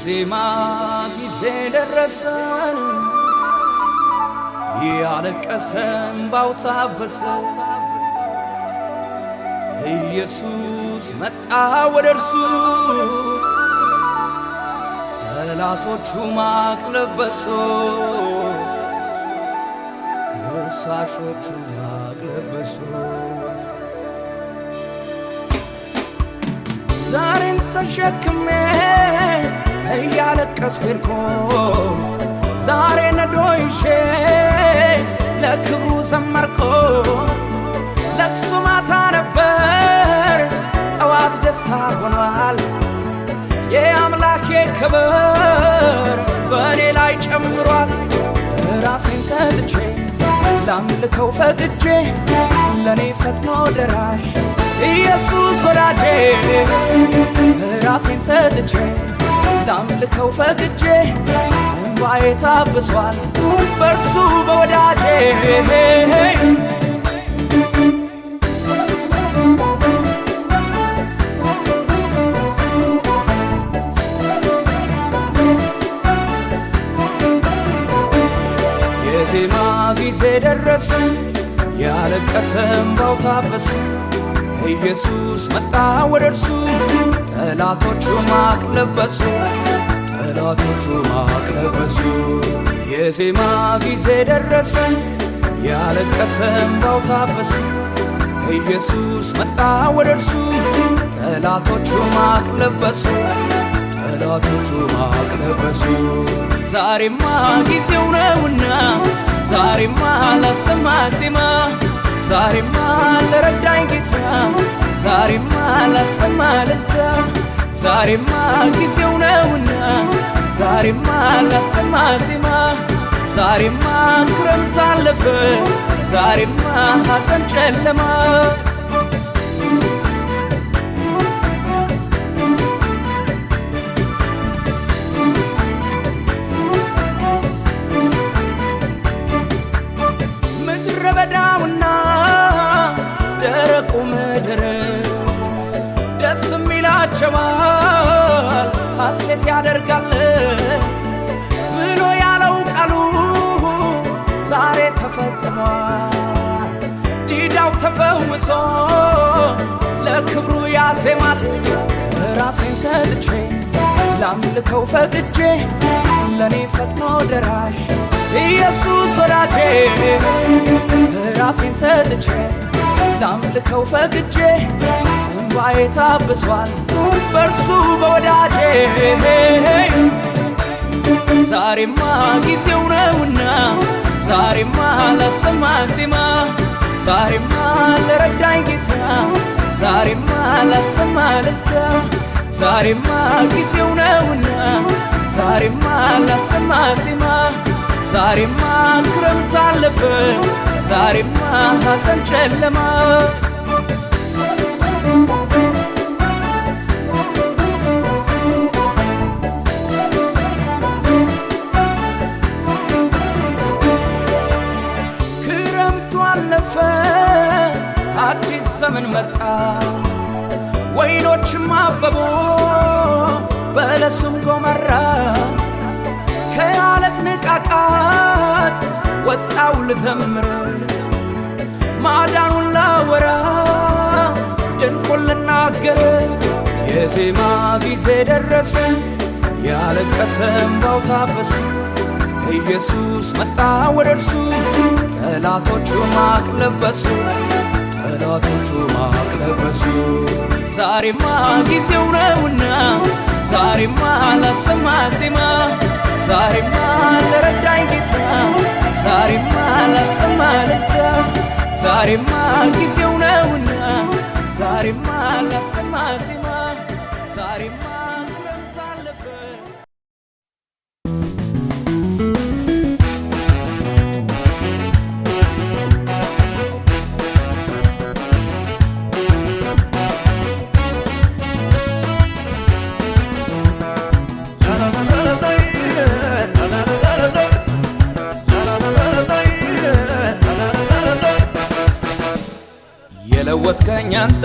የዜማ ጊዜ ደረሰን ያለቀሰን ባውታበሰ ኢየሱስ መጣ ወደርሱ ጠላቶቹ ማቅ ለበሱ ከሳሾቹ ማቅ ለበሱ ዛሬን ተሸክሜ እያለቀስኩ ሄድኩ ዛሬ ነዶይሼ ለክብሩ ዘመርኩ ለቅሶ ማታ ነበር ጠዋት ደስታ ሆኗል የአምላኬ ክብር በእኔ ላይ ጨምሯል ራሴን ሰጥቼ ላምልከው ፈቅጄ ለኔ ፈጥኖ ደራሽ ኢየሱስ ወዳጄ ራሴን ሰጥቼ ላምልከው ፈቅጄ እንባዬ ታብሷል በርሱ በወዳጄ የዜማ ጊዜ ደረሰ ያለቀሰ እንባው ታበሰ ኢየሱስ መጣ ወደርሱ ጠላቶቹ ማቅ ለበሱ ጠላቶቹ ማቅ ለበሱ የዜማ ጊዜ ደረሰ ያለቀሰ እንባው ታበሰ ኢየሱስ መጣ ወደርሱ ጠላቶቹ ማቅ ለበሱ ጠላቶቹ ማቅ ለበሱ ዛሬማ ጊዜው ነውና ዛሬማ ላሰማ ዜማ ዛሬማ ለረዳኝ ጌታ ዛሬማ ላሰማ እልልታ ዛሬማ ጊዜው ነውና ዛሬማ ላሰማ ዜማ ዛሬማ ክረምት አለፈ ዛሬማ ሐዘን ጨለማ ምድረ በዳውና ደረቁ ምድር ደስ የሚላቸዋል ሐሴት ያደርጋል ብሎ ያለው ቃሉ ዛሬ ተፈጽሟል ዲዳው ተፈውሶ ለክብሩ ያዜማል ራሴን ሰጥቼ ላምልከው ፈቅጄ ለኔ ፈጥኖ ደራሽ ኢየሱስ ወዳጄ ራሴን ሰጥቼ ላምልከው ፈቅጄ እንባዬ ታብሷል በርሱ በወዳጄ ዛሬማ ጊዜው ነውና ዛሬማ ላሰማ ዜማ ዛሬማ ለረዳኝ ጌታ ዛሬማ ላሰማ እልልታ ዛሬማ ጊዜው ነውና ዛሬማ ላሰማ ዜማ ዛሬማ ክረምት አለፈ ዛሬማ ሐዘን ጨለማ ክረምቱ አለፈ አዲስ ዘመን መጣ ወይኖችም አበቡ በለሱም ጎመራ ከዓለት ንቃቃት ወጣው ልዘምር ማዳኑን ላወራ ድንቁን ልናገር የዜማ ጊዜ ደረሰ ያለቀሰ እንባው ታበሰ ኢየሱስ መጣ ወደርሱ ጠላቶቹ ማቅ ለበሱ ጠላቶቹ ማቅ ለበሱ ዛሬማ ጊዜው ነውና ዛሬማ ላሰማ ዜማ ዛሬማ ለረዳኝ ጌታ ዛሬማ ላሰማ እልልታ ዛሬማ ጊዜው ነውና ዛሬማ ላሰማ ዜማ ዛሬማ ክረምት አለፈ የለወጥከኝ አንተ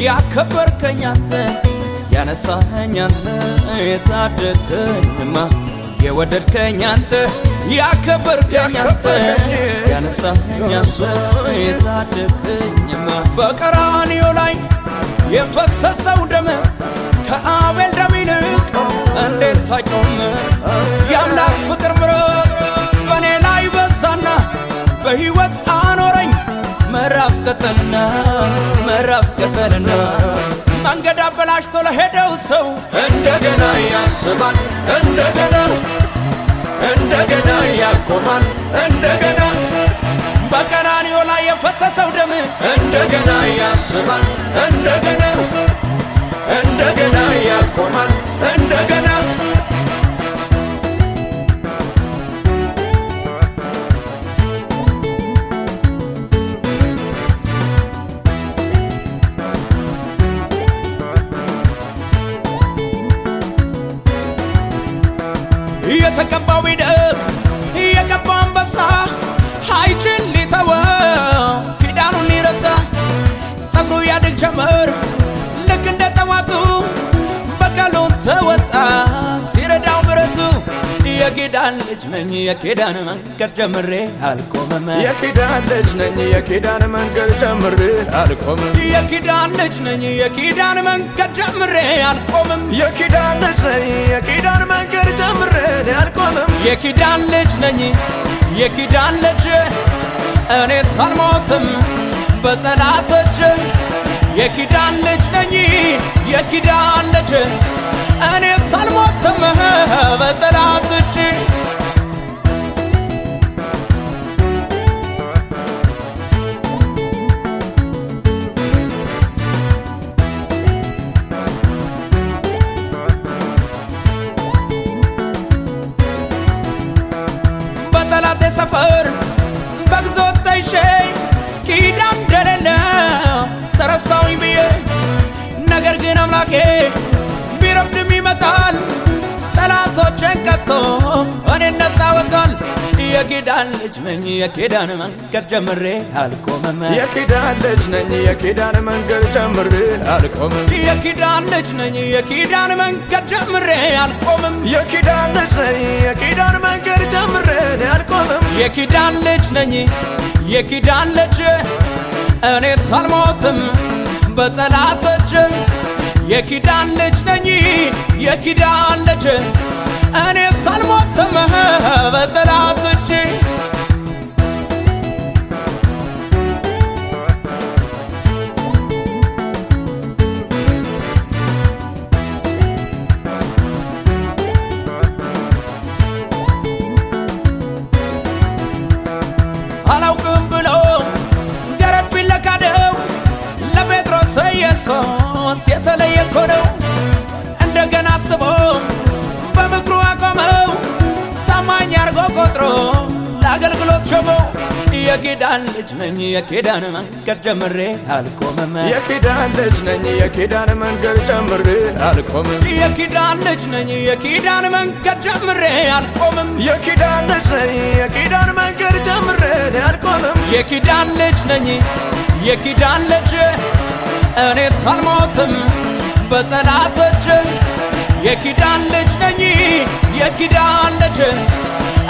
ያከበርከኝ አንተ ያነሳኸኝ አንተ የታደግከኝማ የወደድከኝ አንተ ያከበርከኝ አንተ ያነሳኸኝ አንተ የታደግከኝማ በቀራንዮ ላይ የፈሰሰው ደም ከአቤል ደም ይልቅ እንዴት ሳይጨምር የአምላክ ፍቅር ምሕረት በኔ ላይ በዛና በሕይወት አኖረኝ ምዕራፍ ቀጠልና መንገድ አበላሽቶ ለሄደው ሰው እንደገና ያስባል እንደገና ያቆማል በቀራንዮ ላይ የፈሰሰው ደም እንደገና ያስባል እንደገና ያቆማል የተቀባው ቢደግ የቀባው አንበሳ አይችል ሊተወው ኪዳኑን ሊረሳ ጸጉሩ ያድግ ጀመር ልክ እንደ ጠዋቱ በቀሉን ተወጣ ሲረዳው ምሕረቱ የኪዳን ልጅ ነኝ የኪዳን መንገድ ጀምሬ አልቆምም የኪዳን ልጅ ነኝ የኪዳን መንገድ ጀምሬ አልቆምም የኪዳን ልጅ ነኝ የኪዳን መንገድ ጀምሬ አልቆምም የኪዳን ልጅ ነኝ የኪዳን መንገድ ጀምሬ አልቆምም የኪዳን ልጅ ነኝ የኪዳን ልጅ እኔ ሳልሞትም በጠላቶች የኪዳን ልጅ ነኝ የኪዳን ልጅ እኔ ሳልሞትም በጠላቶች በጠላቴ ሰፈር በግዞት ተይዤ ኪዳን እንደሌለው ተረሳሁኝ ብዬ ነገር ግን አምላኬ ቢረፍድም ይመጣል ጠላቶቼን ቀጥቶ እኔን ነፃ ወጣል የኪዳን ልጅ ነኝ የኪዳን መንገድ ጀምሬ አልቆምም የኪዳን ልጅ ነኝ የኪዳን መንገድ ጀምሬ አልቆምም የኪዳን ልጅ ነኝ የኪዳን መንገድ ጀምሬ አልቆምም የኪዳን ልጅ ነኝ የኪዳን መንገድ ጀምሬ አልቆምም የኪዳን ልጅ ነኝ የኪዳን ልጅ እኔ ሳልሞትም በጠላቶች የኪዳን ልጅ ነኝ የኪዳን ልጅ እኔ ሳልሞትም በጠላቶች አላውቅም ብሎ ገረድ ፊት ለካደው ለጴጥሮስ ኢየሱስ የተለየ እኮ ነው እንደገና አስቦ በምክሩ አቆመው ታማኝ አርጎ ቆጥሮ ለአገልግሎት ሾመው የኪዳን ልጅ ነኝ የኪዳን መንገድ ጀምሬ አልቆምም የኪዳን ልጅ ነኝ የኪዳን መንገድ ጀምሬ አልቆምም የኪዳን ልጅ ነኝ የኪዳን መንገድ ጀምሬ አልቆምም የኪዳን ልጅ ነኝ የኪዳን መንገድ ጀምሬ አልቆምም የኪዳን ልጅ ነኝ የኪዳን ልጅ እኔ ሳልሞትም በጠላቶች የኪዳን ልጅ ነኝ የኪዳን ልጅ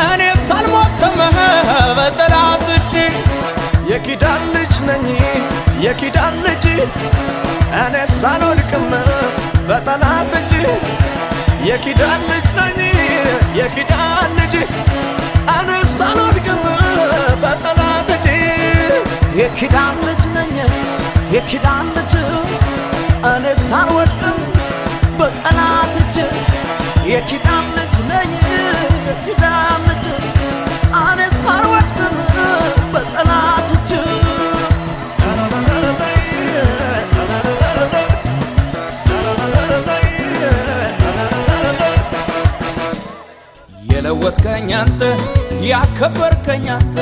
እኔ ሳልሞትም በጠላቶች የኪዳን ልጅ ነኝ የኪዳን ልጅ እኔ ሳልወድቅም በጠላት እጅ የኪዳን ልጅ ነኝ የኪዳን ልጅ እኔ ሳልወድቅም በጠላት እጅ የኪዳን ልጅ ነኝ የኪዳን ልጅ እኔ ሳልወድቅም በጠላት እጅ የኪዳን ልጅ ነኝ የኪዳን ልጅ እኔ ሳልወድቅም በጠላት እጅ የለወጥከኝ አንተ ያከበርከኝ አንተ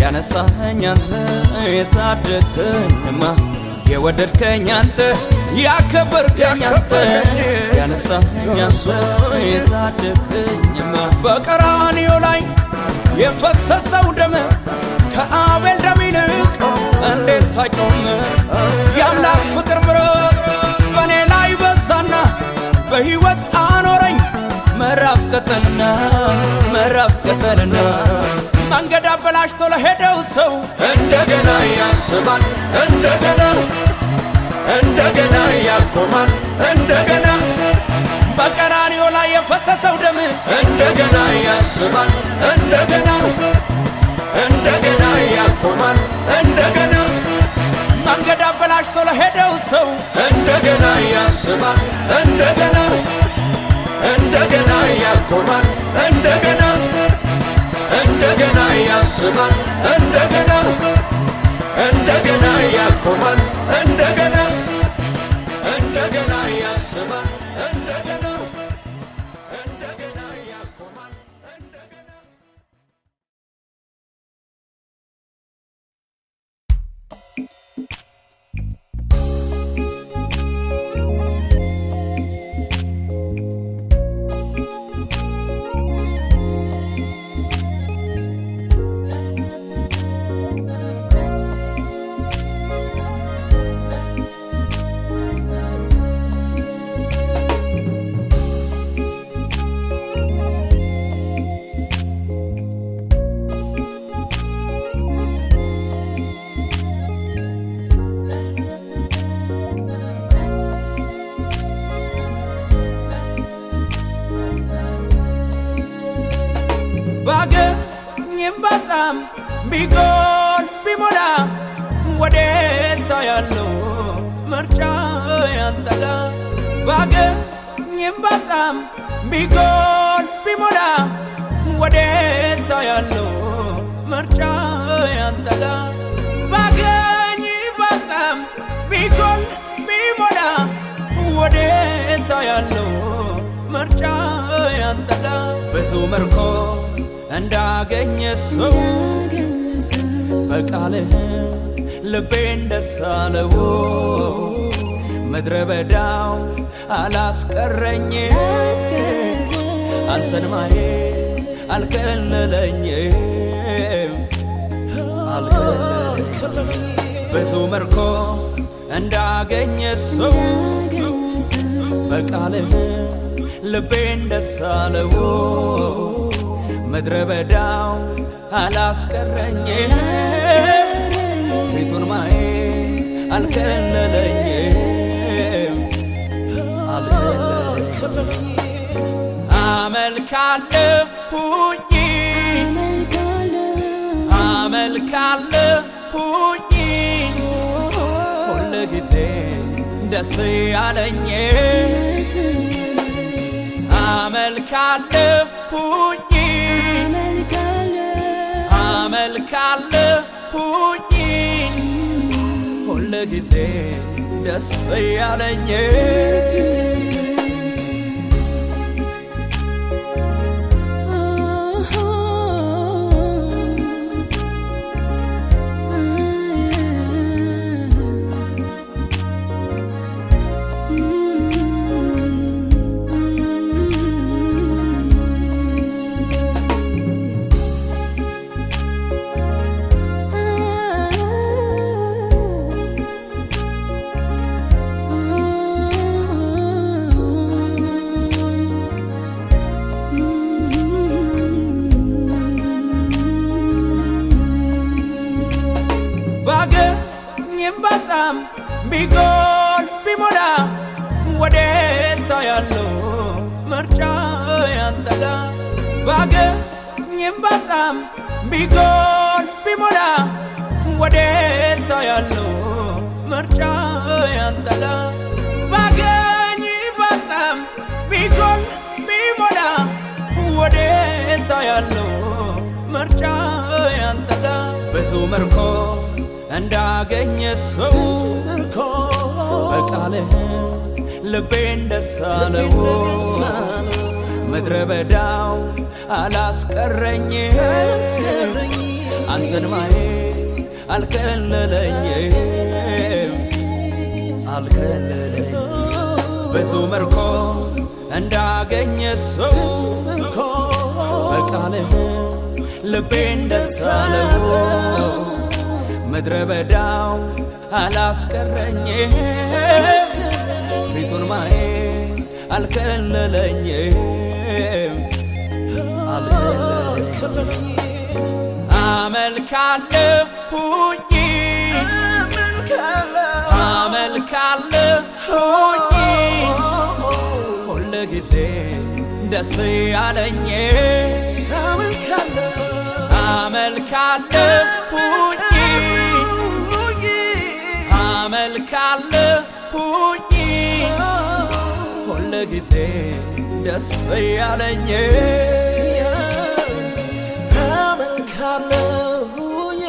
ያነሳኸኝ አንተ የታደግከኝማ የወደድከኝ አንተ ያከበርከኝ አንተ ያነሳኸኝ አንተ የታደግከኝማ በቀራንዮ ላይ የፈሰሰው ደም ከአቤል ደም ይልቅ እንዴት ሳይጨምር የአምላክ ፍቅር ምሕረት በኔ ላይ በዛና አበላሽቶ ለሄደው ሰው እንደገና ያስባል እንደገና ያቆማል እንደገና በቀራንዮ ላይ የፈሰሰው ደም እንደገና ያስባል እንደገና ያቆማል እንደገና መንገድ አበላሽቶ ለሄደው ሰው እንደገና ያስባል እንደገና ያቆማል እንደገና ያስባል እንደገና ያቆማል እንደገና ያስባል እንደገና ያቆማል እንደገና ባገኝም ባጣም ቢጎል ቢሞላ ወዴታ ያለው ምርጫ ያንተ ጋር ባገኝም ባጣም ቢጎል ቢሞላ ወዴታ ያለው ምርጫ ያንተ ጋር ባገኝ ባጣም ቢጎል ቢሞላ ወዴታ ያለው ምርጫ ያንተ ጋር ብዙ ምርኮ እንዳገኘ ሰው በቃልህ ልቤን ደስ አለው ምድረ በዳው አላስቀረኝ አንተን ማየት አልከለለኝም ብዙ ምርኮ እንዳገኘ ሰው በቃልህ ልቤን ደስ አለው ምድረ በዳው አላስቀረኝ ፊቱን ማየት አልከለለኝም አመልካለሁኝ ሁል ጊዜ ደስ ያለኝ አመልካለሁኝ ሁል ጊዜ ደስ ያለኝ ባገኝም ባጣም ቢጎል ቢሞላ ወዴታ ያለው ምርጫ ያንተ ጋር ባገኝም ባጣም ቢጎል ቢሞላ ወዴታ ያለው ምርጫ ያንተ ጋር ባገኝ ባጣም ቢጎል ቢሞላ ወዴታ ያለው ምርጫ ያንተ ጋር ብዙ ምርኮ እንዳገኘ ሰው በቃልህ ልቤን ደስ አለው ምድረ በዳው አላስቀረኝ አንተን ማየት አልከለለኝ ብዙ ምርኮ እንዳገኘ ሰው በቃልህ ልቤን ደስ አለው ምድረ በዳው አላስቀረኝ ፊቱን ማየት አልከለለኝም አመልካለሁኝ ሁል ጊዜ ደስ ያለኝ አመልካለሁኝ ሁል ጊዜ ደስ ያለኝ አመልካለሁኝ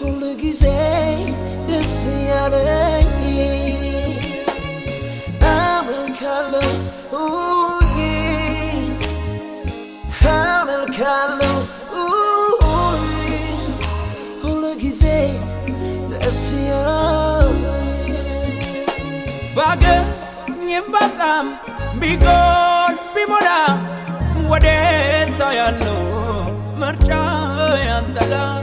ሁል ጊዜ ደስ ያለኝ አመልካለሁኝ ሁል ጊዜ ደስ ያለኝ ባገኝም ባጣም ቢጎል ቢሞላ ወዴት ያለው ምርጫ ያንተ ጋር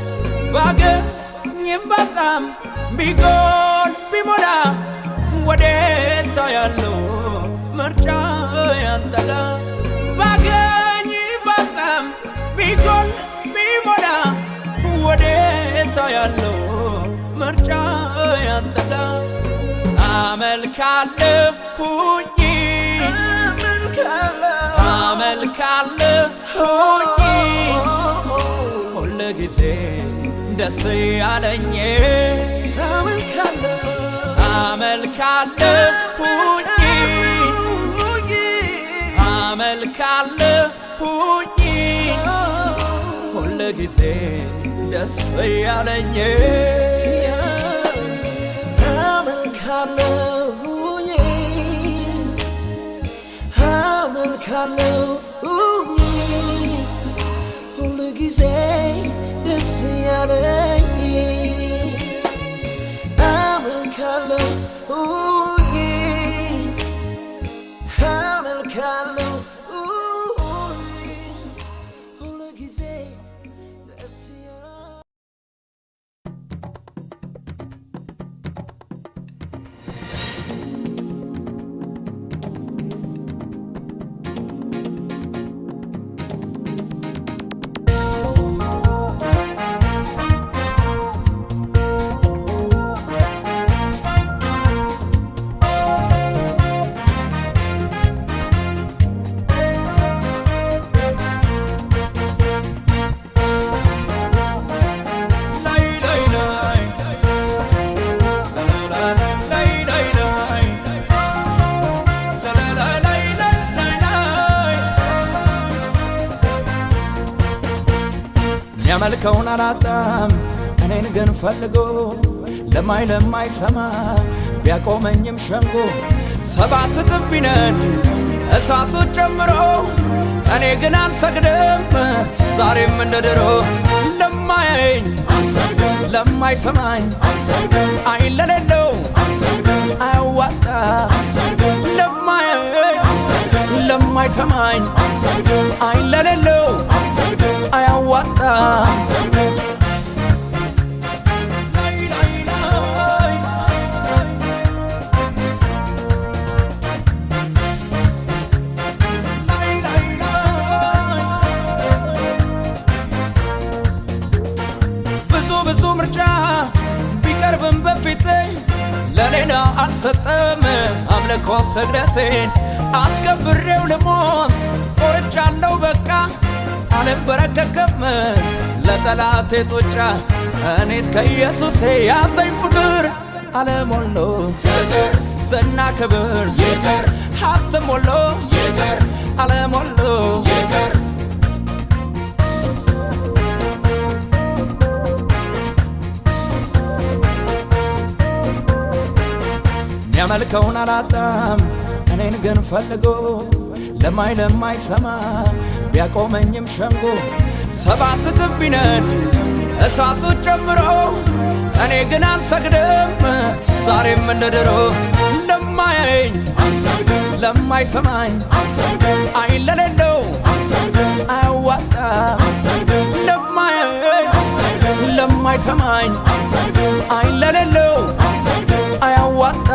ባገኝም ባጣም ቢጎል ቢሞላ ወዴት ያለው ምርጫ ያንተ ጋር ባገኝ ባጣም ቢጎል ቢሞላ ወዴት ያለው ምርጫ ያንተ ጋር አመልካለሁኝ ሁል ጊዜ ደስ ያለኝ አመልካለሁኝ ሁል ጊዜ ደስ ያለኝ አመልካለሁኝ ሁል ጊዜ ደስ ያለኝ አመልካለሁኝ ሁል ጊዜ ደስ ያለኝ የሚያመልከውን አላጣም እኔን ግን ፈልጎ ለማይሰማ ቢያቆመኝም ሸንጎ ሰባት እጥፍ ቢነድ እሳቱን ጨምሮ እኔ ግን አልሰግድም ዛሬም እንደ ድሮ ለማያየኝ ለማይሰማኝ አይን ለሌለው አያዋጣ ለማያየኝ ለማይሰማኝ አይን ለሌለው አያዋጣ ብዙ ምርጫ ቢቀርብም በፊቴ ለሌላ አልሰጠም አምልኮ ስግደቴን አስከብሬው ልሞት ቆርጫለሁ በቃ አልበረከክም ለጠላቴ ጡጫ እኔስ ከኢየሱሴ ያዘኝ ፍቅር ዓለም ሁሉ ይቅር ዝና ክብር ይቅር ሀብትም ሁሉ ይቅር ዓለም ሁሉ ይቅር የሚያመልከውን አላጣም እኔን ግን ፈልጎ ለማይሰማ ቢያቆመኝም ሸንጎ ሰባት እጥፍ ቢነድ እሳቱን ጨምሮ እኔ ግን አልሰግድም ዛሬም እንደ ድሮ ለማያየኝ ለማይሰማኝ አይን ለሌለው አያዋጣ ለማያየኝ ለማይሰማኝ አይን ለሌለው አያዋጣ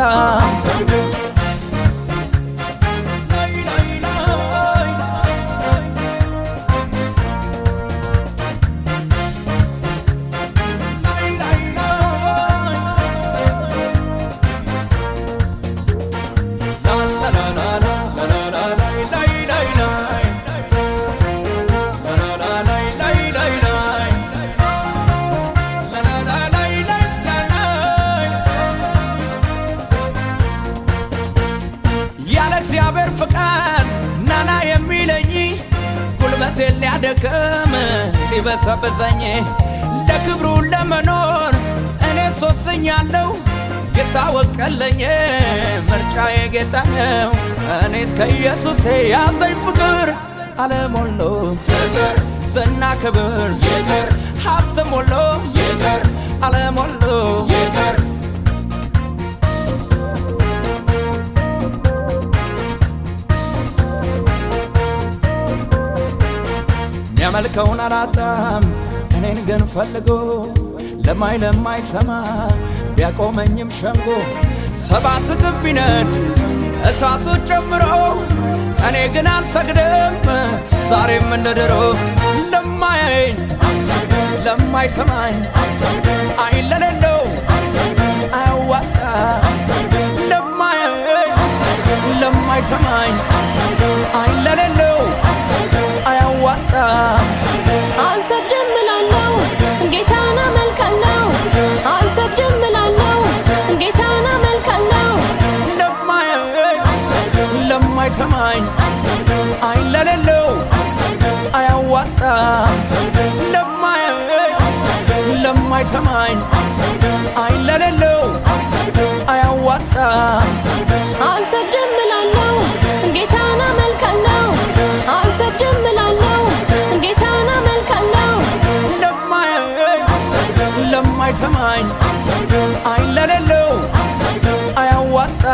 ሸክም ሊበሰብሰኝ ለክብሩ ለመኖር እኔ ሶስኛለሁ። የታወቀለኝ ምርጫዬ ጌታ ነው። እኔስ ከኢየሱሴ ያዘኝ ፍቅር ዓለም ሁሉ ይቅር፣ ዝና ክብር ይቅር፣ ሀብትም ሁሉ ይቅር፣ ዓለም ሁሉ ይቅር። የሚያመልከውን አላጣም እኔን ግን ፈልጎ ለማይሰማ ቢያቆመኝም ሸንጎ 7 እጥፍ ቢነድ እሳቱ ጨምሮ እኔ ግን አልሰግድም ዛሬም እንደ ድሮ። ለማያየኝ ለማይሰማኝ አይን ለሌለው አያዋጣ። ለማያየኝ ለማይሰማኝ አይን ለሌለው አያዋጣ። አልሰግድም እላለሁ ጌታን አመልካለሁ። አልሰግድም እላለሁ ጌታን አመልካለሁ። ለማያየኝ ለማይሰማኝ አይን ለሌለው አያዋጣ። ለማያየኝ ለማይሰማኝ አይን ለሌለው አያዋጣ። አልሰግድም እላለሁ ጌታን አመልካለሁ። አልሰግድም እላለሁ ጌታን አመልካለሁ። ለማያየኝ ለማይሰማኝ አይን ለሌለው አያዋጣ።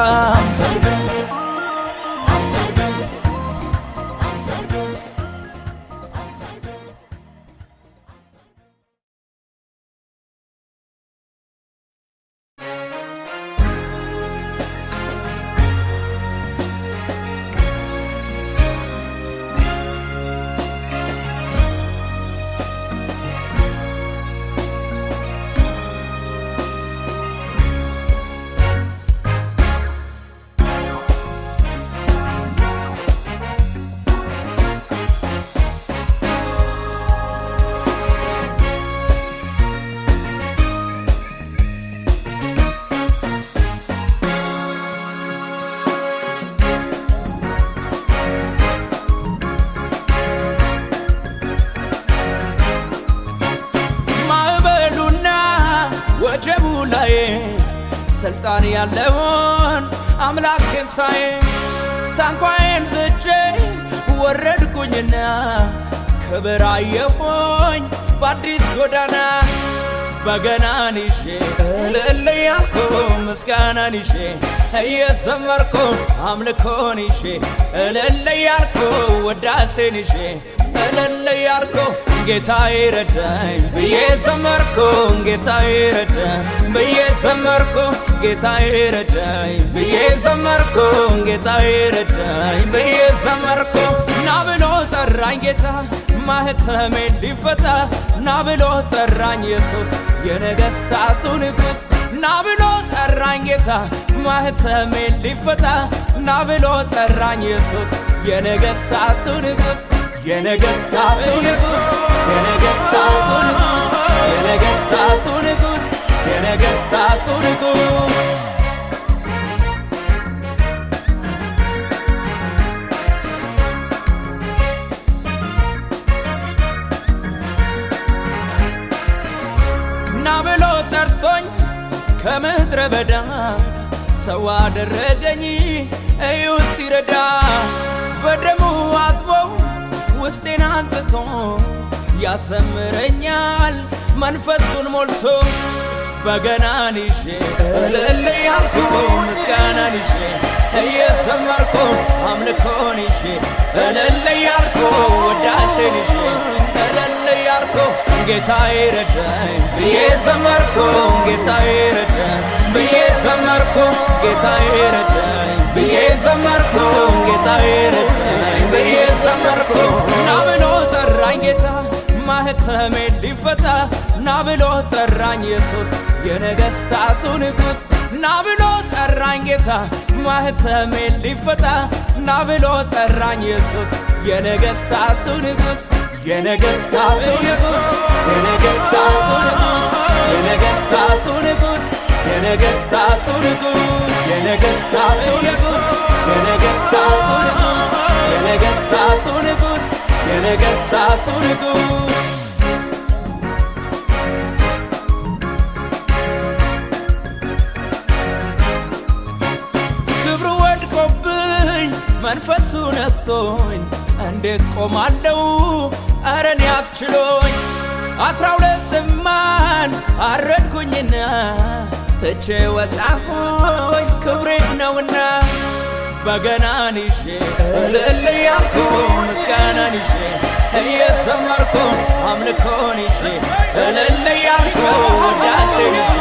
ወጀቡ ላይ ስልጣን ያለውን አምላኬን ሳይ ታንኳዬን ትቼ ወረድኩኝና ክብር አየሁኝ በአዲስ ጎዳና። በገናን ይዤ እልል እያልኩ ምስጋናን ይዤ እየዘመርኩ አምልኮን ይዤ እልል እያልኩ ውዳሴን ይዤ እልል እያልኩ ጌታዬ ረዳኝ ብዬ ዘመርኩ። ጌታዬ ረዳኝ ብዬ ዘመርኩ። ጌታዬ ረዳኝ ብዬ ዘመርኩ። ጌታዬ ረዳኝ ብዬ ዘመርኩ። ና ብሎ ጠራኝ ጌታ ማህተሜን ሊፈታ። ና ብሎ ጠራኝ ኢየሱስ የነገሥታቱ ንጉሥ። ና ብሎ ጠራኝ ጌታ ማህተሜን ሊፈታ። ና ብሎ ጠራኝ ኢየሱስ የነገሥታቱ ንጉሥ። የነገሥታቱ ንጉሥ የነገሥታቱ ንጉሥ የነገሥታቱ ንጉሥ የነገሥታቱ ንጉሥ። ና ብሎ ጠርቶኝ ከምድረ በዳ ሰው አደረገኝ እዩት ሲረዳ። በደሙ አጥቦው ውስጤን አንጽቶ ያሰምረኛል መንፈሱን ሞልቶ። በገናን ይዤ እልል እያልኩ ምስጋናን ይዤ እየዘመርኩ አምልኮን ይዤ እልል እያልኩ ውዳሴን ይዤ እልል እያልኩ ጌታዬ ረዳኝ ብዬ ዘመርኩ። ጌታዬ ረዳኝ ብዬ ዘመርኩ። ጌታዬ ረዳኝ ብዬ ዘመርኩ። ጌታዬ ረዳኝ ብዬ ዘመርኩ። ና ብሎ ጠራኝ ጌታ ማህተሜን ሊፈታ። ና ብሎ ጠራኝ ኢየሱስ የነገሥታቱ ንጉሥ። ና ብሎ ጠራኝ ጌታ ማህተሜን ሊፈታ። ና ብሎ ጠራኝ ኢየሱስ የነገሥታቱ ንጉሥ። የነገሥታቱ ንጉሥ የነገሥታቱ ንጉሥ የነገሥታቱ ንጉሥ የነገሥታቱ ንጉሥ የነገሥታቱ ንጉሥ የነገሥታቱ ንጉሥ የነገሥታቱ ንጉሥ የነገሥታቱ ንጉሥ ክብሩ ወድቆብኝ መንፈሱ ነክቶኝ እንዴት ቆማለሁ ኧረ እኔ አስችሎኝ 12 እማን አረድኩኝና ትቼ ወጣሁኝ ክብሬ ነውና በገናን ይዤ እልል እያልኩ ምስጋናን ይዤ እየዘመርኩ አምልኮን ይዤ እልል እያልኩ ውዳሴን ይዤ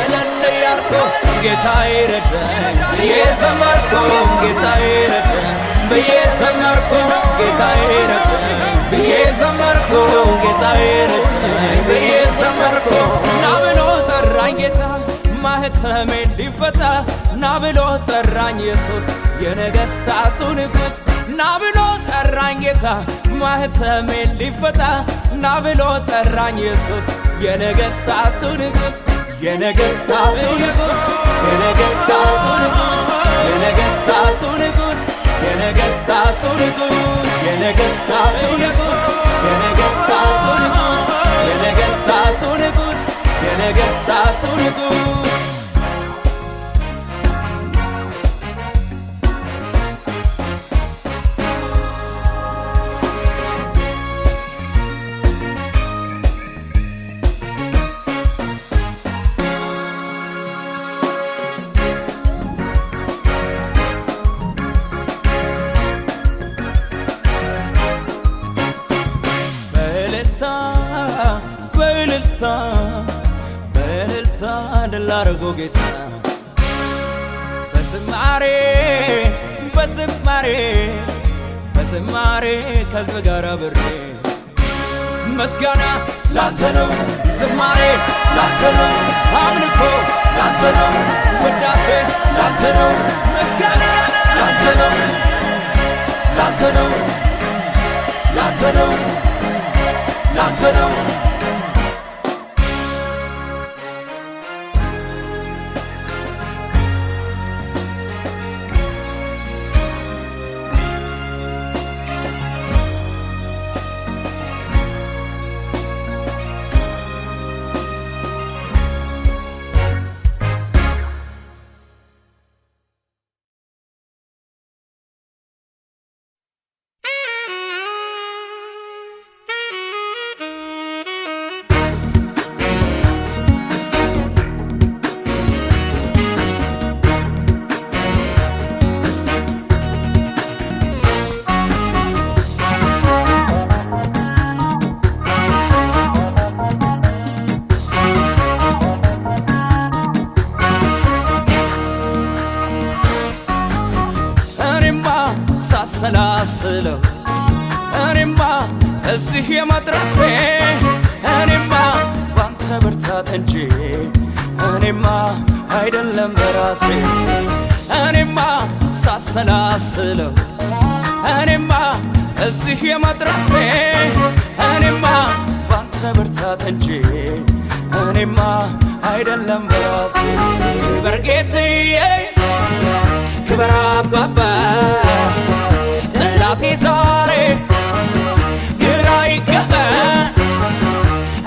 እልል እያልኩ ጌታዬ ረዳኝ እየዘመርኩ ጌታዬ ረዳኝ እየዘመርኩ ጌታዬ ረዳኝ እየዘመርኩ ጌታዬ ረዳኝ እየዘመርኩ ና ብሎ ጠራኝ ጌታ ማህተሜን ሊፈታ ና ብሎ ጠራኝ ኢየሱስ የነገሥታቱ ንጉሥ ና ብሎ ጠራኝ ጌታ ማህተሜን ሊፈታ ና ብሎ ጠራኝ ኢየሱስ የነገሥታቱ ንጉሥ የነገሥታቱ ንጉሥ የነገሥታቱ ንጉሥ የነገሥታቱ ንጉሥ የነገሥታቱ ንጉሥ የነገሥታቱ ንጉሥ የነገሥታቱ ንጉሥ የነገሥታቱ ንጉሥ የነገሥታቱ ንጉሥ በእልልታ ድል አድርጎ ጌታ በዝማሬ በዝማሬ በዝማሬ ከሕዝብ ጋር አብሬ ምስጋና ላንተ ነው ዝማሬ ላንተ ነው አምልኮ ላንተ ነው ውዳሴ ላንተ ነው ምስጋና ላንተ ነው ላንተ ነው ላንተ ነው ላንተ ነው ሳሰላስለው እኔማ እዚህ የመድረሴ እኔማ ባንተ ብርታት እንጂ እኔማ አይደለም በራሴ እኔማ ሳሰላስለው እኔማ እዚህ የመድረሴ እኔማ ባንተ ብርታት እንጂ እኔማ አይደለም በራሴ ክበር ጌትዬ ክበር አባባ ጠላቴ ዛሬ ግራ ይገባ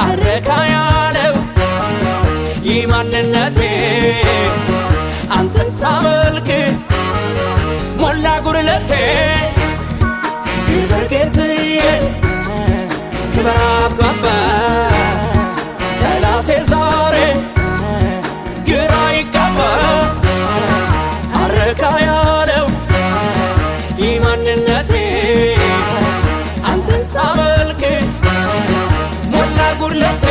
አረካ ያለው ይህ ማንነቴ አንተን ሳመልክ ሞላ ጉድለቴ ክበር ጌትዬ ክበር አባባ ጠላቴ ዛሬ ግራ ይገባ አረካ ያለው ይህ ማንነቴ አንተን ሳመልክ ሞላ ጉድለቴ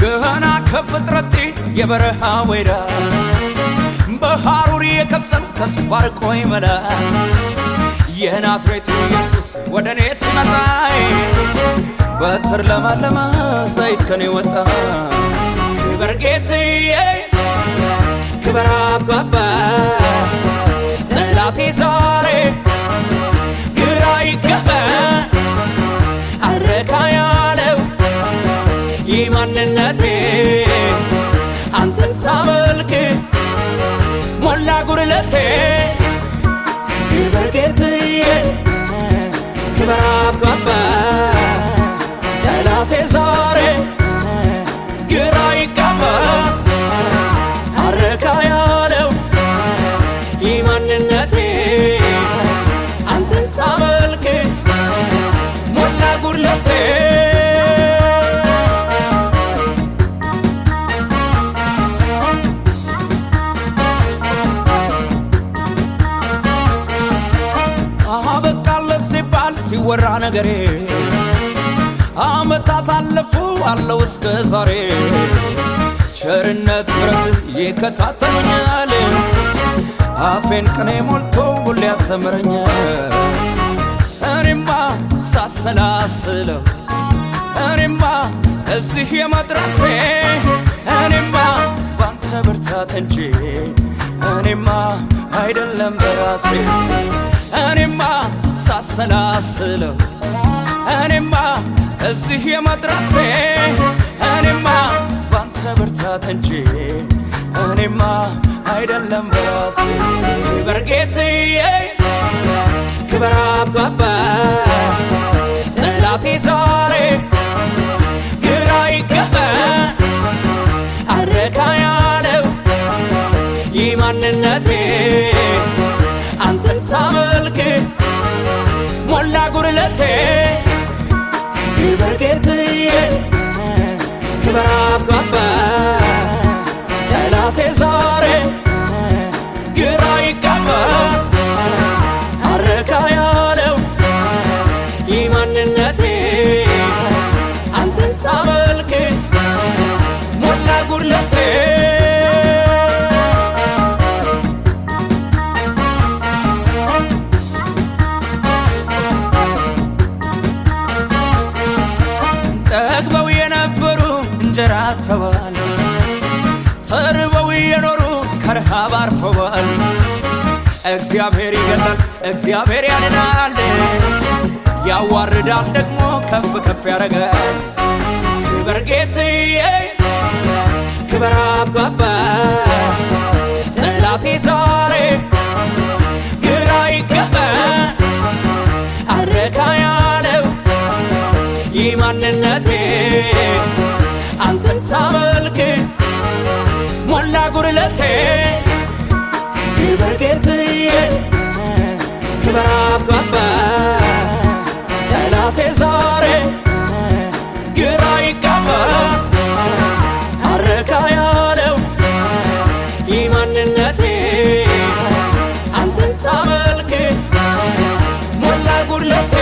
ገና ከፍጥረቴ የበረሃ ወይራ በሐሩር የከሰምክ ተስፋ ርቆኝ መላ የናዝሬቱ ኢየሱስ ወደ እኔ ሲመጣ በትር ለማለማ ዘይት ከኔ ወጣ ክበር ጌትዬ ክበር አባባ ጠላቴ ዛሬ ግራ ይገባ አረካ ያለው ይህ ማንነቴ አንተን ሳመልክ ሞላ ጉድለቴ ክብር ጌትዬ ክብር አባባ ጠላቴ ዛሬ ግራ ይጋባ አረካ ያለው ይህ ማንነቴ አንተን ሳመልክ ሞላ ጉድለቴ በቃለት ሲባል ሲወራ ነገሬ አመታት አለፉ አለው እስከ ዛሬ ቸርነት ምሕረት ይከታተሉኛል አፌን ቅኔ ሞልቶ ሁሌ ያሰምረኛል እኔማ ሳሰላስለው እኔማ እዚህ የመድረሴ እኔማ ባንተ ብርታት እንጂ እኔማ አይደለም በራሴ እኔማ ሳሰላስለው እኔማ እዚህ የመድረሴ እኔማ ባንተ ብርታት እንጂ እኔማ አይደለም በራሴ ክብር ጌትዬ ክብር አባባ ጠላቴ ዛሬ ግራ ይገባ አረካ ያለው ይህ ማንነቴ አንተን ሳመልክ ሞላ ጉድለቴ ክብር ጌትዬ ክብር አባባ ጠላቴ ዛሬ ግራ ይጋባ አረካ ያለው ይህ ማንነቴ አንተን ሳመልክ ሞላ ጉድለቴ ጠግበው የነበሩ እንጀራ አጥተዋል ተርበው የኖሩ ከረሃብ አርፈዋል እግዚአብሔር ይገላል እግዚአብሔር ያድናል ያዋርዳል ደግሞ ከፍ ከፍ ያደርጋል ክብር ጌትዬ ክብር አባባ ጠላቴ ዛሬ ግራ ይገባ አረካ ያለው ይህ ማንነቴ አንተን ሳመልክ ሞላ ጉድለቴ ክብር ጌትዬ ክብር አባባ ጠላቴ ዛሬ ግራ ይጋባ አረካ ያለው ይህ ማንነቴ አንተን ሳመልክ ሞላ ጉድለቴ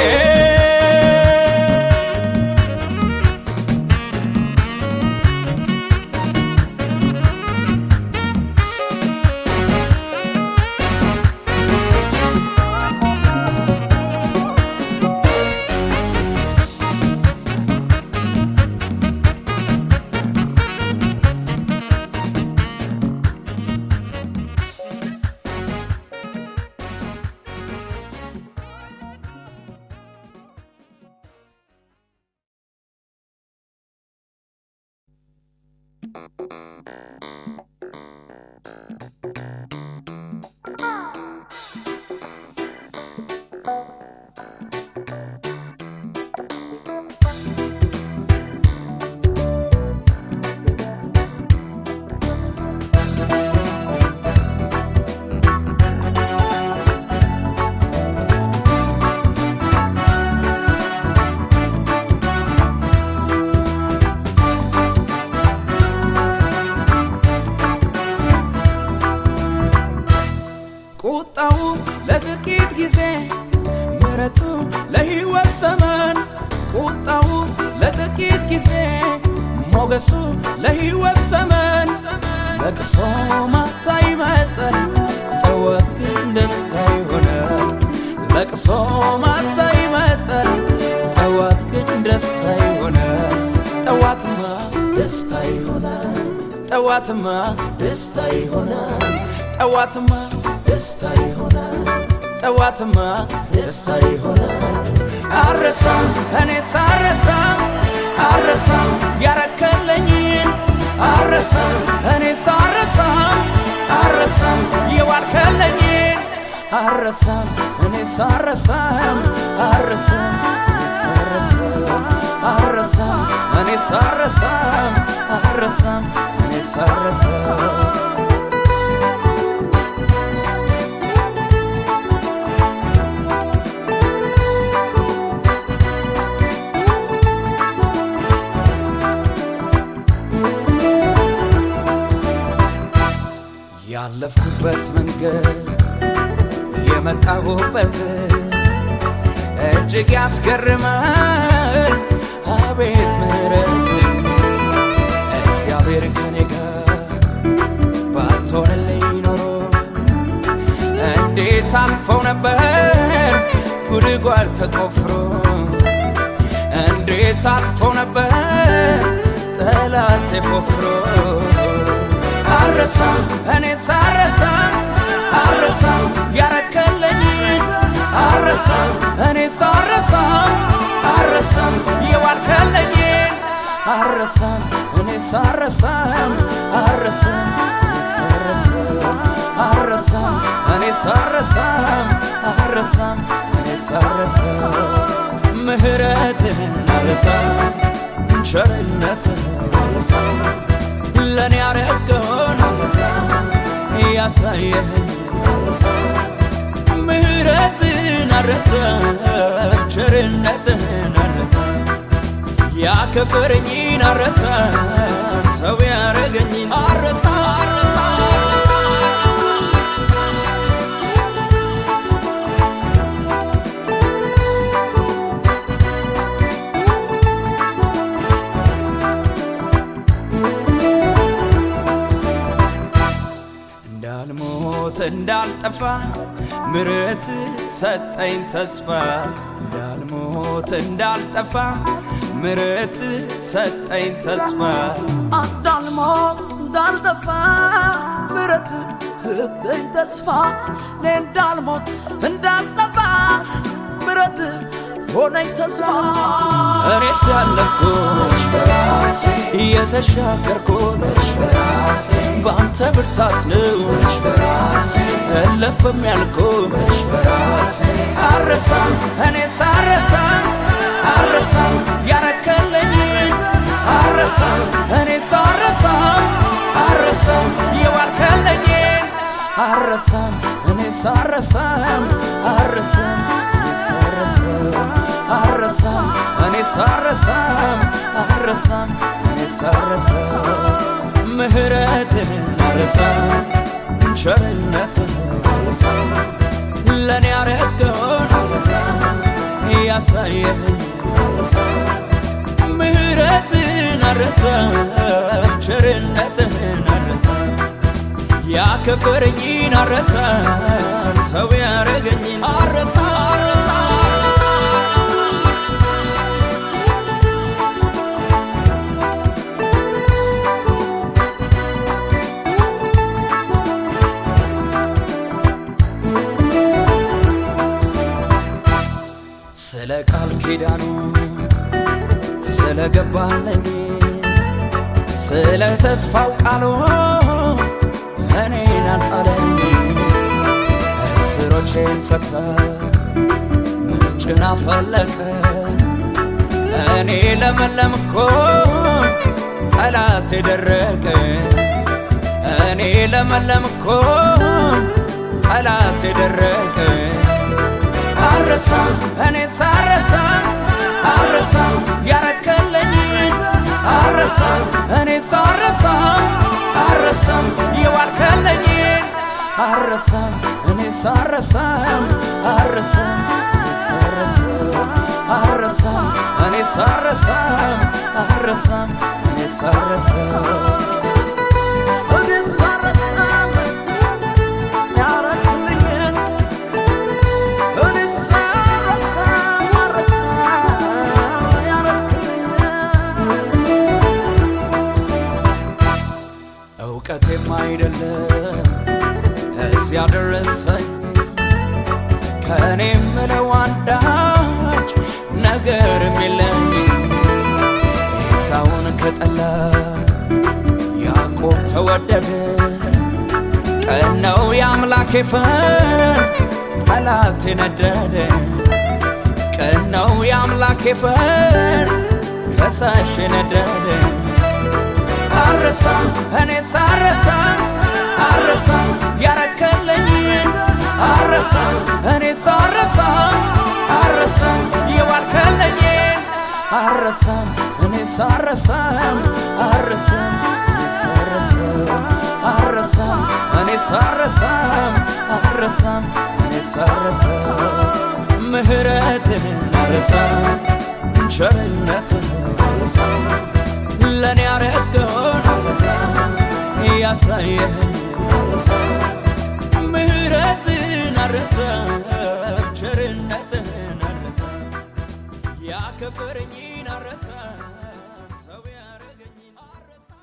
ቁጣው ለጥቂት ጊዜ ምሕረቱ ለሕይወት ዘመን ቁጣው ለጥቂት ጊዜ ሞገሱ ለሕይወት ዘመን ለቅሶ ማታ ይመጣል ጠዋት ግን ደስታ ይሆናል ለቅሶ ማታ ይመጣል ጠዋት ግን ደስታ ይሆናል ጠዋትማ ደስታ ይሆናል ጠዋትማ ደስታ ይሆናል ጠዋትማ ደስታ ይሆናል ጠዋትማ ደስታ ይሆናል አረሳም እኔስ አረሳም አረሳም ያረከለኝን አረሳም እኔስ አረሳም እኔ ሳረሳም አረሳም አረሳም እኔ ሳረሳም አረሳም እኔ ሳረሳም ያለፍኩበት መንገድ የመጣሁበት እጅግ ያስገርማል አቤት ምሕረት እግዚአብሔር ከኔ ጋር ባትሆንልኝ ኖሮ እንዴት አልፈው ነበር ጉድጓድ ተቆፍሮ እንዴት አልፈው ነበር ጠላቴ ፎክሮ አረሳም እኔ ሳረሳም አረሳም ያረከለኝ አረሳም እኔ ሳረሳም አረሳም የዋልከለኝ አረሳም እኔ ሳረሳም አረሳም አረሳም እኔ ሳረሳም አረሳም እኔ ሳረሳም ምሕረትህን አረሳም ቸርነትህን አረሳም ለኔ ያረገውን አረሳም ያሳየህን አረሳም ምሕረትህን አረሳም ቸርነትህን አረሳም ያከበረኝን አረሳም ሰው ያረገኝን አረሳም እንዳልሞት እንዳልጠፋ ምሕረት ሰጠኝ ተስፋ እንዳልሞት እንዳልጠፋ ምሕረት ሰጠኝ ተስፋ እንዳልሞት እንዳልጠፋ ምሕረት ሰጠኝ ተስፋ እኔ እንዳልሞት እንዳልጠፋ ምሕረት ሆነኝ ተስፋ እኔስ ያለፍኩት በራሴ የተሻገርኩት በራሴ በአንተ ብርታት ነው በራሴ እለፍም ያልኩት በራሴ አረሳም እኔ ሳረሳም አረሳም ያረከለኝ አረሳም እኔ ሳረሳም አረሳም የዋልከለኝ አረሳም እኔ ሳረሳም አረሳም አረሳም እኔ ሳረሳም አረሳም እኔ ሳረሳም ምሕረትህን አረሳም ቸርነትህን አረሳም ለኔ ያረገውን አረሳም ያሳየህን አረሳም ምሕረትህን አረሳም ቸርነትህን አረሳም ያከበረኝን አረሳም ሰው ያረገኝን አረሳም ስለ ቃል ኪዳኑ ስለ ገባለኝ ስለ ተስፋው ቃሉ እኔን አልጣለኝ እስሮቼን ፈታ ምንጭን አፈለቀ እኔ ለመለምኮ ጠላት ደረቀ እኔ ለመለምኮ ጠላት ደረቀ አረሳም እኔ ሳረሳም አረሳም ያረከለኝ አረሳም እኔ ሳረሳም አረሳም የዋልከለኝ አረሳም እኔ ሳረሳም አረሳም አረሳም እኔ ሳረሳም አረሳም እኔ ሳረሳም እውቀቴም አይደለም እዚያ ደረሰኝ ከኔ ምለው አንዳች ነገርም የለኝ ኤሳውን ከጠላ ያዕቆብ ተወደደ ቀን ነው የአምላኬ ፈን ጠላቴ ነደደ ቀን ነው የአምላኬ ፍርድ ከሳሽ ነደደ አረሳም እኔ ሳረሳም አረሳም ያረከልኝን አረሳም እኔ ሳረሳም አረሳም የዋልከልኝን አረሳም እኔ ሳረሳም አረሳም አረሳም እኔ ሳረሳም አረሳም እኔ ሳረሳም ምህረትህን አረሳም ቸርነትህን አረሳም ለኔ ያረከውን አረሳም ያሳየህን አረሳም ምህረትህን አረሳም ቸርነትህን አረሳም ያከበረኝን አረሳም ሰው ያረገኝን አረሳም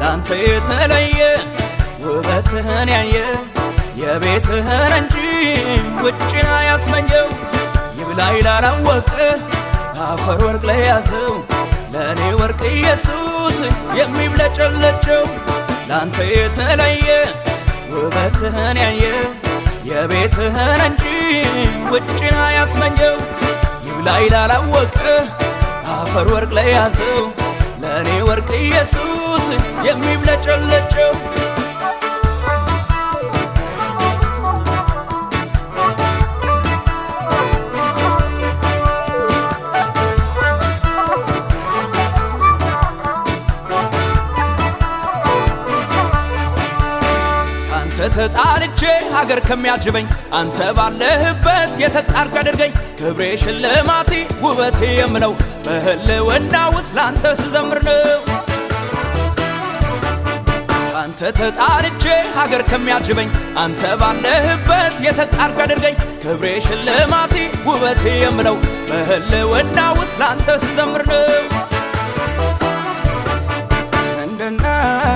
ላንተ የተለየ ውበትህን ያየ የቤትህን እንጂ ውጭን አያስመኘው ይብላኝ ላላወቀ አፈር ወርቅ ላይ ያዘው ለእኔ ወርቅ ኢየሱስ የሚብለጨለጨው ላንተ የተለየ ውበትህን ያየ የቤትህን እንጂ ውጭን አያስመኘው ይብላኝ ላላወቀ አፈር ወርቅ ላይ ያዘው ለእኔ ወርቅ ኢየሱስ የሚብለጨለጨው ካንተ ተጣልቼ ሀገር ከሚያጅበኝ አንተ ባለህበት የተጣርኩ ያደርገኝ ክብሬ ሽልማቴ ውበቴ የምለው በህልውና ውስጥ ላንተ ስዘምር ነው ካንተ ተጣልቼ ሀገር ከሚያጅበኝ አንተ ባለህበት የተጣርኩ ያደርገኝ ክብሬ ሽልማቴ ውበቴ የምለው በህልውና ውስጥ ላንተ ስዘምር ነው እንደ እናት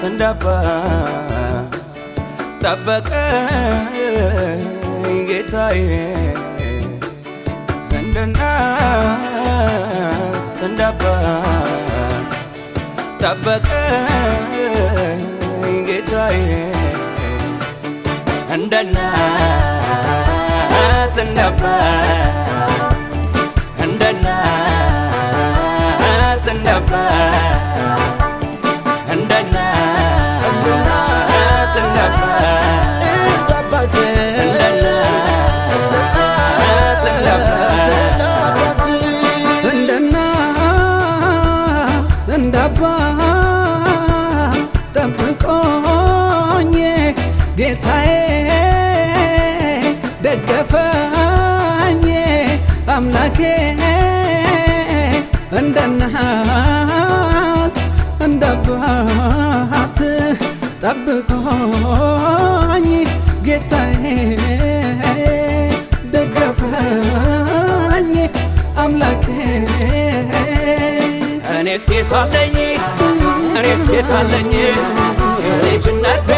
እንደ አባት ጠበቀኝ ጌታዬ እንደ እናት እንደ አባት ጠበቀኝ ጌታዬ እንደ እናት እንደ አባት እንደ እናት እንደ አባት እንደ እናት እንደ አባት እንደ እናት እንደ አባት እንደ እናት እንደ አባት ጠብቆኝ ጌታዬ ደገፈኝ አምላኬ እንደ እናት እንደ አባት ጠብቆኝ ጌታዬ ደገፈኝ አምላኬ እኔስ ጌታ አለኝ እኔስ ጌታ አለኝ ከልጅነቴ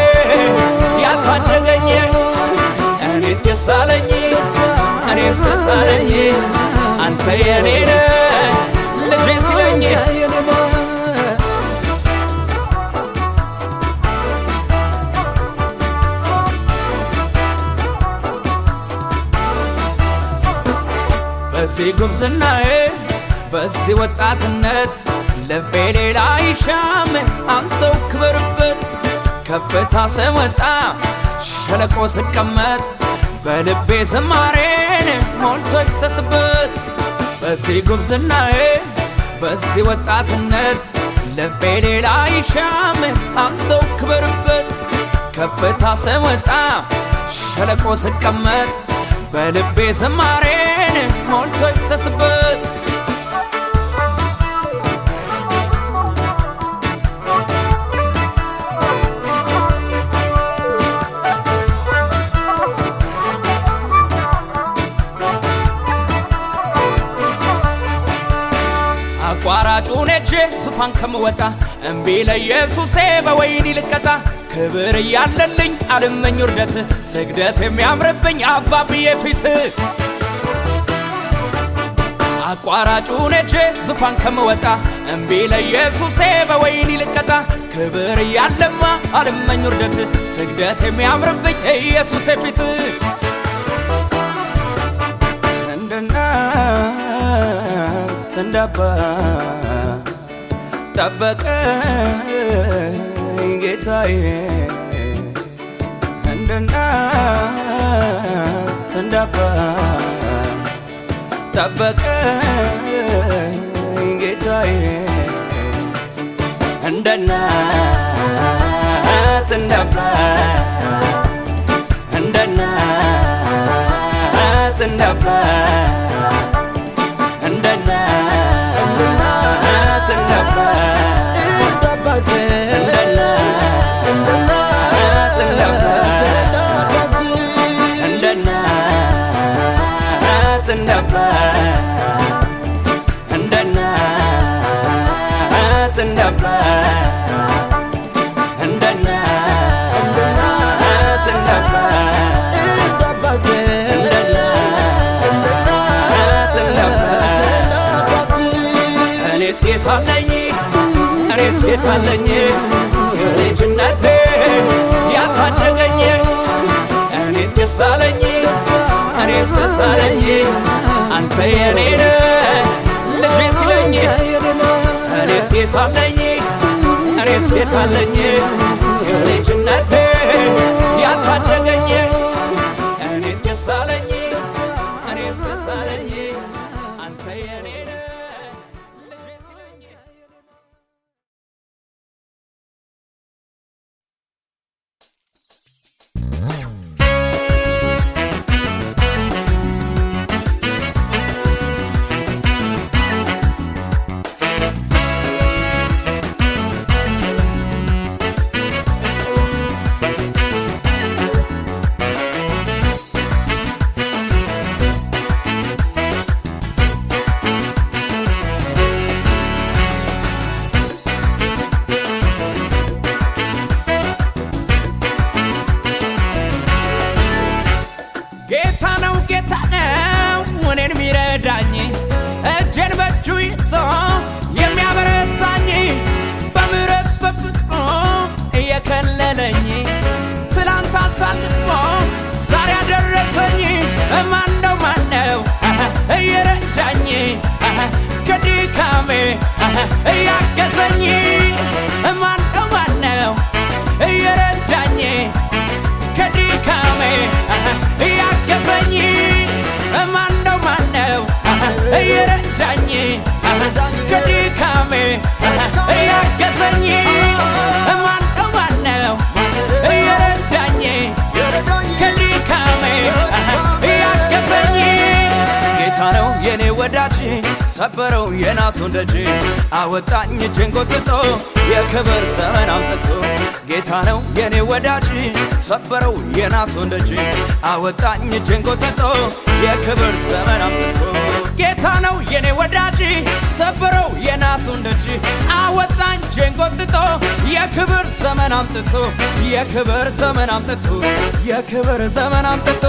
ያሳደገኝ እኔስ ደስ አለኝ እኔስ ደስ አለኝ አንተ የኔ ነህ ልጄ ሲለኝ በዚህ ጉብዝናዬ በዚህ ወጣትነት ልቤ ሌላ ይሻም አንተው ክበርበት ከፍታ ስወጣ ሸለቆ ስቀመጥ በልቤ ዝማሬን ሞልቶ ይፍሰስበት በዚህ ጉብዝናዬ በዚህ ወጣትነት ልቤ ሌላ ይሻም አንተው ክበርበት ከፍታ ስወጣ ሸለቆ ስቀመጥ በልቤ ዝማሬን ሞልቶ ይፍሰስበት አቋራጩን ሄጄ ዙፋን ከምወጣ እምቢ ለኢየሱሴ በወይኒ ልቀጣ ክብር እያለልኝ አልመኝ ውርደት ስግደት የሚያምርብኝ አባብዬ ፊት አቋራጩን ሄጄ ዙፋን ከምወጣ እምቢ ለኢየሱሴ በወይኒ ልቀጣ ክብር እያለማ አልመኝ ውርደት ስግደት የሚያምርብኝ ኢየሱሴ ፊት እንደ እናት እንደ አባት ጠበቀኝ ጌታዬ እንደ እናት እንደ አባት ጠበቀኝ ጌታዬ እንደ እናት እንደ አባት እንደ እናት እንደ አባት እንደ እናት እንደ አባት እንደ እናት እንደ አባት እንደ እናት እንደ አባት እንደ እናት እንደ አባት እንደ እናት እንደ አባት እንደ እናት እንደ አባት እኔስ ጌታ አለኝ እኔስ ጌታ አለኝ ከልጅነቴ ያሳደገኝ እኔስ ደስ አለኝ እኔስ ደስ አለኝ አንተ የኔ ነህ ልጄ ሲለኝ እኔስ ጌታ አለኝ እኔስ ጌታ አለኝ ከልጅነቴ ያሳደገኝ እኔስ ደስ አለኝ እኔስ ደስ አለኝ አንተ የኔ ነህ ልጄ ሲለኝ እኔን ሚረዳኝ እጄን በእጁ ይዞ የሚያበረታኝ በምሕረት በፍቅሩ እየከለለኝ ትላንት አሳልፎ ዛሬ ያደረሰኝ ማነው እየረዳኝ ከድካሜ እያገዘኝ ማነው እየረዳኝ ከድካሜ እያገዘኝ ማነው እየረዳኝ ከድካሜ እያገዘኝ ማነው እየረዳኝ ከድካሜ እያገዘኝ ጌታ ነው የኔ ወዳጅ ሰበረው የናሱን ደጅ አወጣኝ እጄን ጎትቶ የክብር ዘመን አምጥቶ ጌታ ነው የኔ ወዳጅ ሰበረው የናሱን ደጅ አወጣኝ እጄን ጎትቶ የክብር ዘመን አምጥቶ ጌታ ነው የኔ ወዳጅ ሰበረው የናሱን ደጅ አወጣኝ እጄን ጎትቶ የክብር ዘመን አምጥቶ የክብር ዘመን አምጥቶ የክብር ዘመን አምጥቶ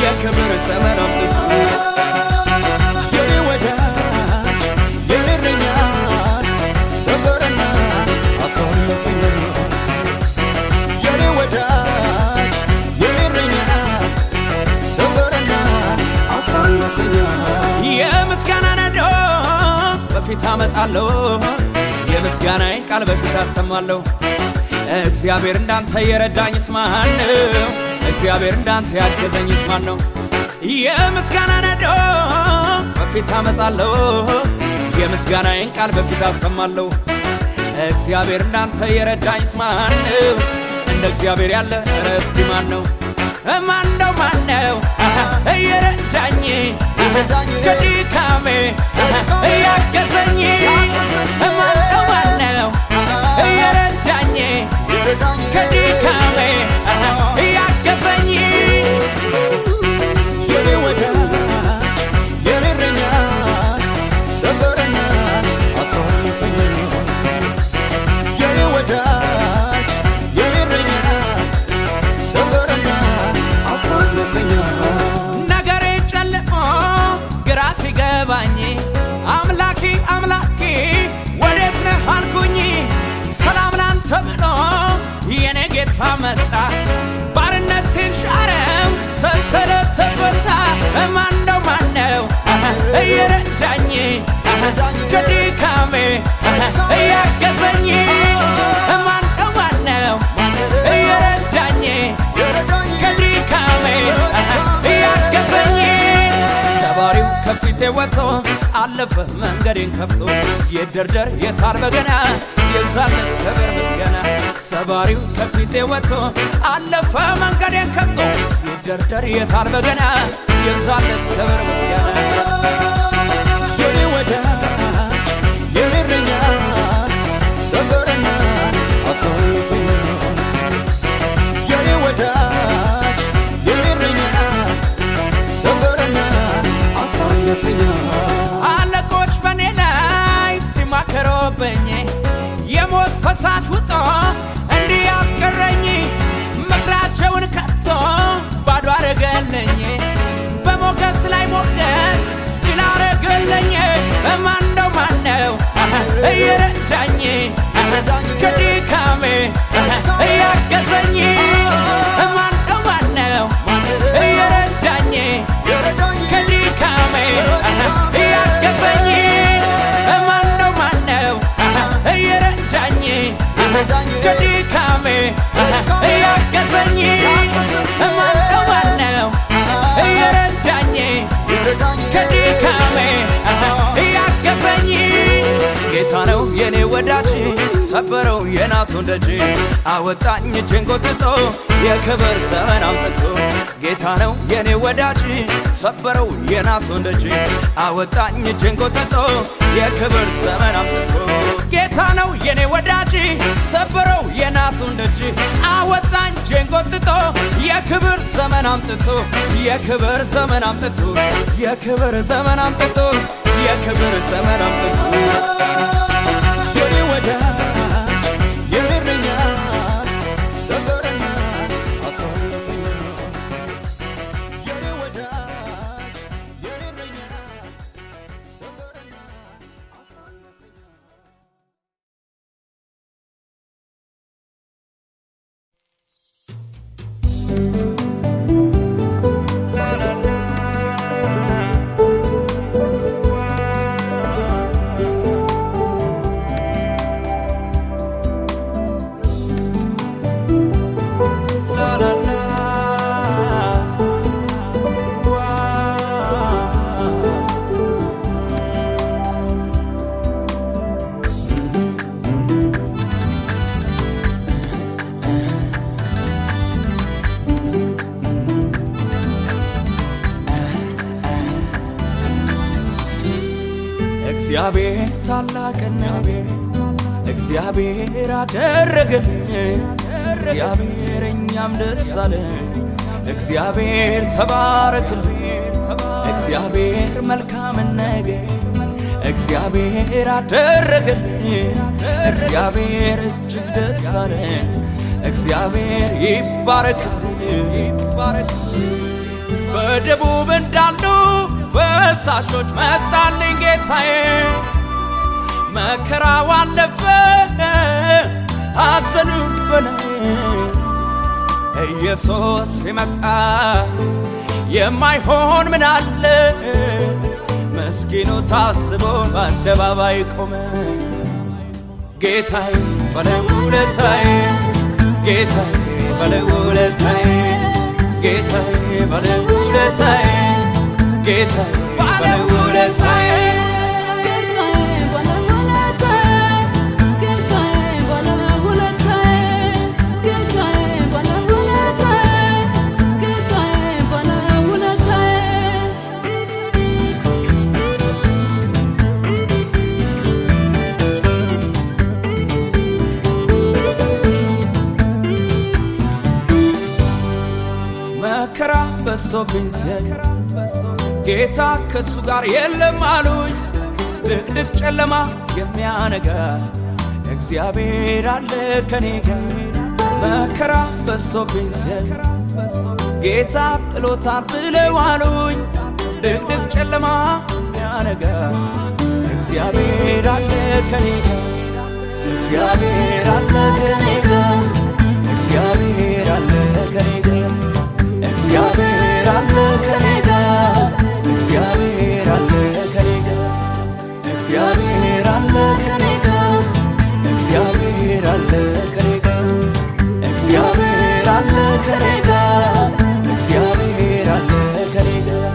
የክብር ዘመን አምጥቶ የኔ ወዳጅ የኔ እረኛ ሰበረና አሳለፈኝ የኔ ወዳጅ የኔ እረኛ ሰበረና አሳለፈኝ የምስጋና ነዶ በፊት አመጣለሁ የምስጋናዬን ቃል በፊት አሰማለሁ እግዚአብሔር እንዳንተ የረዳኝስ ማን ነው እግዚአብሔር እንዳንተ ያገዘኝስ ማን ነው የምስጋና ነዶ በፊት አመጣለሁ የምስጋናዬን ቃል በፊት አሰማለሁ እግዚአብሔር እንዳንተ የረዳኝስ ማን ነው እንደ እግዚአብሔር ያለ እስኪ ማን ነው እየረዳኝ ከድካሜ እያገዘኝ ማነው እየረዳኝ ከድካሜ እያገዘኝ የኔ ወዳጅ የኔ እረኛ ሰበረና አምላኬ አምላኬ ወዴት ነህ አልኩኝ ሰላም ላንተ ብሎ የኔ ጌታ መጣ ባርነትን ሻረው ሰንሰለት ተፈታ ማነው እየረዳኝ ከድካሜ እያገዘኝ ማነው እየረዳኝ ከድካሜ እያገዘኝ ሰባሪው ከፊቴ ወጥቶ አለፈ መንገዴን ከፍቶ ይደርደር የታል በገና ይብዛለት ክብር ምስጋና ሰባሪው ከፊቴ ወጥቶ አለፈ መንገዴን ከፍቶ ይደርደር የታል በገና ይብዛለት ክብር ምስጋና የኔ ወዳጅ የኔ እረኛ ሰበረና አሳልፈኝ የኔ ወዳጅ የኔ እረኛ ሰበረና አሳልፈኝ አለቆች በኔ ላይ ሲማከሩብኝ የሞት ፈሳሽ ውጦ እንዲህ ያስቀረኝ ምክራቸውን ከቶ ባዶ አረገለኝ በሞገስ ላይ ሞገስ ድል አረገለኝ ማነው እየረዳኝ ከድካሜ እያገዘኝ ማነው እየረዳኝ ከድካሜ እያገዘኝ ማነው እየረዳኝ ከድካሜ እያገዘኝ ማነው እየረዳኝ ከድካሜ እያገዘኝ ጌታ ነው የኔ ወዳጅ ሰበረው የናሱን ደጅ አወጣኝ እጄን ጎትቶ የክብር ዘመን አምጥቶ ጌታ ነው የኔ ወዳጅ ሰበረው የናሱን ደጅ አወጣኝ እጄን ጎትቶ የክብር ዘመን አምጥቶ ጌታ ነው የኔ ወዳጅ ሰበረው የናሱን ደጅ አወጣኝ እጄን ጎትቶ የክብር ዘመን አምጥቶ የክብር ዘመን አምጥቶ የክብር ዘመን አምጥቶ የክብር ዘመን አምጥቶ የኔ ወዳጅ የኔ እረኛ ሰበረና አሳልፈኝ የኔ ወዳጅ የኔ እረኛ ሰበረና አሳልፈኝ እግዚአብሔር ታላቅና እግዚአብሔር አደረገልን እግዚአብሔር እኛም ደስ አለን እግዚአብሔር ተባረክልን እግዚአብሔር መልካምን ነገር እግዚአብሔር አደረገልን እግዚአብሔር እጅግ ደስ አለን እግዚአብሔር ይባረክልን በደቡብ እንዳሉ ፈሳሾች መጣልኝ ጌታዬ መከራው አለፈ ሐዘኑ በላይ ኢየሱስ ሲመጣ የማይሆን ምን አለ መስኪኑ ታስቦ በአደባባይ ቆመ ጌታዬ ባለውለታዬ ጌታዬ ባለውለታዬ ጌታዬ ባለውለታዬ ጌታዬ ባለውለታዬ መከራ በዝቶብኝ ሲል ጌታ ከሱ ጋር የለም አሉኝ ድቅድቅ ጨለማ የሚያነጋ እግዚአብሔር አለ ከኔ ጋር መከራ በዝቶብኝ ሲል ጌታ ጥሎታል ብለው አሉኝ ድቅድቅ ጨለማ የሚያነጋ እግዚአብሔር አለ ከኔ ጋር እግዚአብሔር አለ ከኔ ጋር እግዚአብሔር አለ ከኔ ጋር እግዚአብሔር አለ ከኔ ጋር እግዚአብሔር አለ ከኔ ጋር እግዚአብሔር አለ ከኔ ጋር እግዚአብሔር አለ ከኔ ጋር እግዚአብሔር አለ ከኔ ጋር እግዚአብሔር አለ ከኔ ጋር